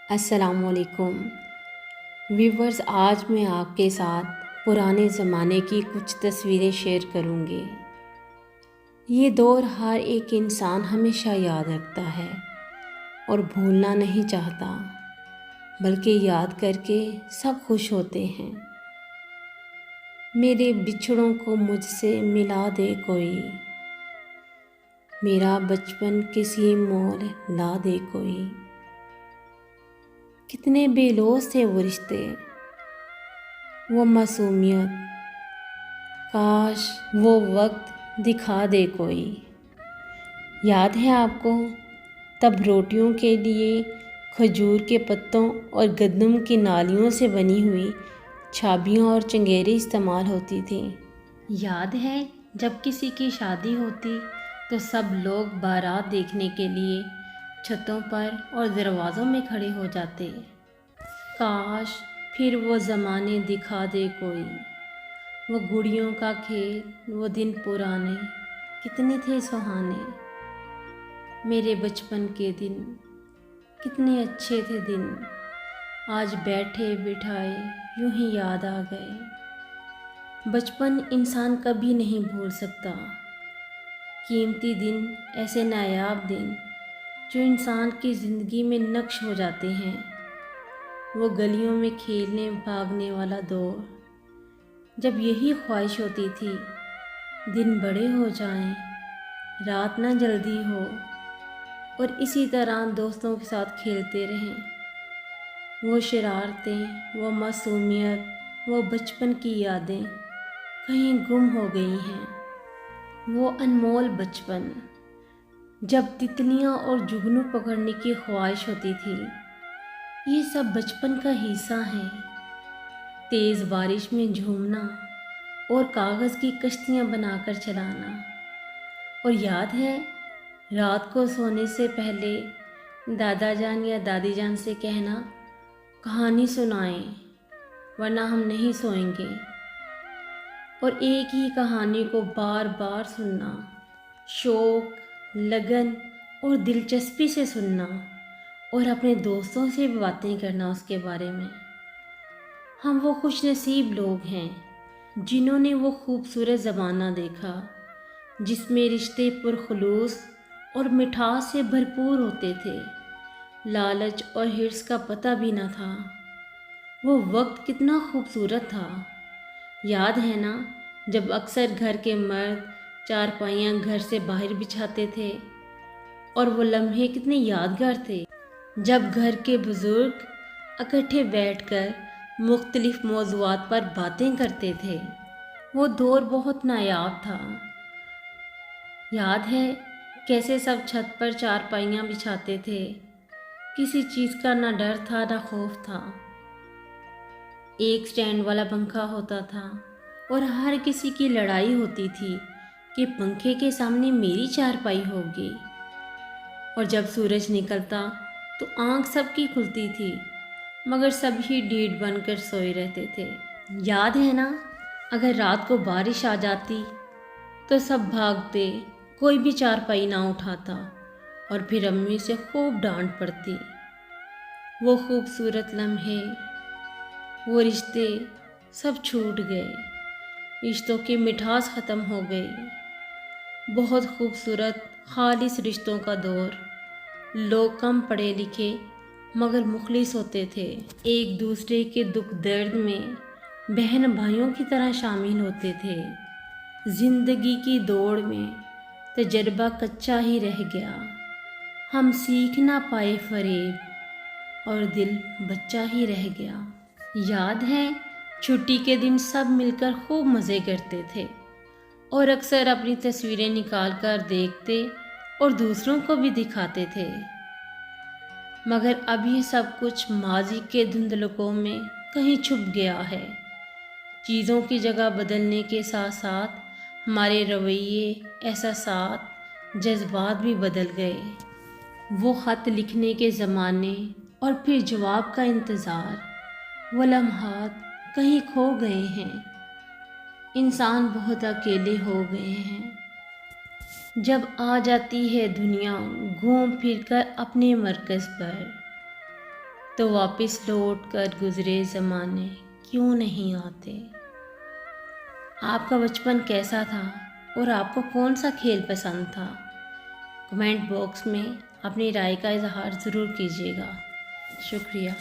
अस्सलामुअलैकुम व्यूवर्स। आज मैं आपके साथ पुराने ज़माने की कुछ तस्वीरें शेयर करूँगी। ये दौर हर एक इंसान हमेशा याद रखता है और भूलना नहीं चाहता, बल्कि याद करके सब खुश होते हैं। मेरे बिछड़ों को मुझसे मिला दे कोई, मेरा बचपन किसी मोल ला दे कोई। कितने बेलौस थे वो रिश्ते, वो मासूमियत, काश वो वक्त दिखा दे कोई। याद है आपको, तब रोटियों के लिए खजूर के पत्तों और गंदम की नालियों से बनी हुई छाबियाँ और चंगेरी इस्तेमाल होती थी। याद है जब किसी की शादी होती तो सब लोग बारात देखने के लिए छतों पर और दरवाज़ों में खड़े हो जाते। काश फिर वो ज़माने दिखा दे कोई, वो गुड़ियों का खेल, वो दिन पुराने कितने थे सुहाने। मेरे बचपन के दिन कितने अच्छे थे दिन, आज बैठे बिठाए यूं ही याद आ गए। बचपन इंसान कभी नहीं भूल सकता। कीमती दिन, ऐसे नायाब दिन जो इंसान की ज़िंदगी में नक्श हो जाते हैं। वो गलियों में खेलने भागने वाला दौर, जब यही ख्वाहिश होती थी दिन बड़े हो जाएं, रात ना जल्दी हो और इसी तरह दोस्तों के साथ खेलते रहें। वो शरारतें, वो मासूमियत, वो बचपन की यादें कहीं गुम हो गई हैं। वो अनमोल बचपन जब तितलियां और जुगनू पकड़ने की ख्वाहिश होती थी, ये सब बचपन का हिस्सा है। तेज़ बारिश में झूमना और कागज़ की कश्तियाँ बनाकर चलाना। और याद है रात को सोने से पहले दादा जान या दादी जान से कहना, कहानी सुनाएं वरना हम नहीं सोएंगे। और एक ही कहानी को बार बार सुनना, शौक, लगन और दिलचस्पी से सुनना और अपने दोस्तों से भी बातें करना उसके बारे में। हम वो खुशनसीब लोग हैं जिन्होंने वो खूबसूरत ज़माना देखा जिसमें रिश्ते पुरखुलूस और मिठास से भरपूर होते थे। लालच और हिर्स का पता भी न था। वो वक्त कितना खूबसूरत था। याद है ना, जब अक्सर घर के मर्द चारपाइयाँ घर से बाहर बिछाते थे, और वो लम्हे कितने यादगार थे जब घर के बुज़ुर्ग इकट्ठे बैठकर मुख्तलिफ मौज़ूआत पर बातें करते थे। वो दौर बहुत नायाब था। याद है कैसे सब छत पर चारपाइयाँ बिछाते थे, किसी चीज़ का ना डर था ना खौफ था। एक स्टैंड वाला पंखा होता था और हर किसी की लड़ाई होती थी कि पंखे के सामने मेरी चारपाई होगी। और जब सूरज निकलता तो आंख सबकी खुलती थी, मगर सभी ढीठ बनकर सोए रहते थे। याद है ना, अगर रात को बारिश आ जाती तो सब भागते, कोई भी चारपाई ना उठाता और फिर अम्मी से खूब डांट पड़ती। वो खूबसूरत लम्हे, वो रिश्ते सब छूट गए, रिश्तों की मिठास ख़त्म हो गई। बहुत खूबसूरत खालिस रिश्तों का दौर। लोग कम पढ़े लिखे मगर मुखलिस होते थे, एक दूसरे के दुख दर्द में बहन भाइयों की तरह शामिल होते थे। जिंदगी की दौड़ में तजर्बा कच्चा ही रह गया, हम सीख ना पाए फरेब और दिल बच्चा ही रह गया। याद है छुट्टी के दिन सब मिलकर खूब मज़े करते थे और अक्सर अपनी तस्वीरें निकाल कर देखते और दूसरों को भी दिखाते थे। मगर अब ये सब कुछ माजी के धुंधलकों में कहीं छुप गया है। चीज़ों की जगह बदलने के साथ साथ हमारे रवैये, एहसासात, जज्बात भी बदल गए। वो ख़त लिखने के ज़माने और फिर जवाब का इंतज़ार, वो लम्हात कहीं खो गए हैं। इंसान बहुत अकेले हो गए हैं। जब आ जाती है दुनिया घूम फिर कर अपने मरकज़ पर, तो वापस लौट कर गुजरे ज़माने क्यों नहीं आते। आपका बचपन कैसा था और आपको कौन सा खेल पसंद था? कमेंट बॉक्स में अपनी राय का इजहार ज़रूर कीजिएगा। शुक्रिया।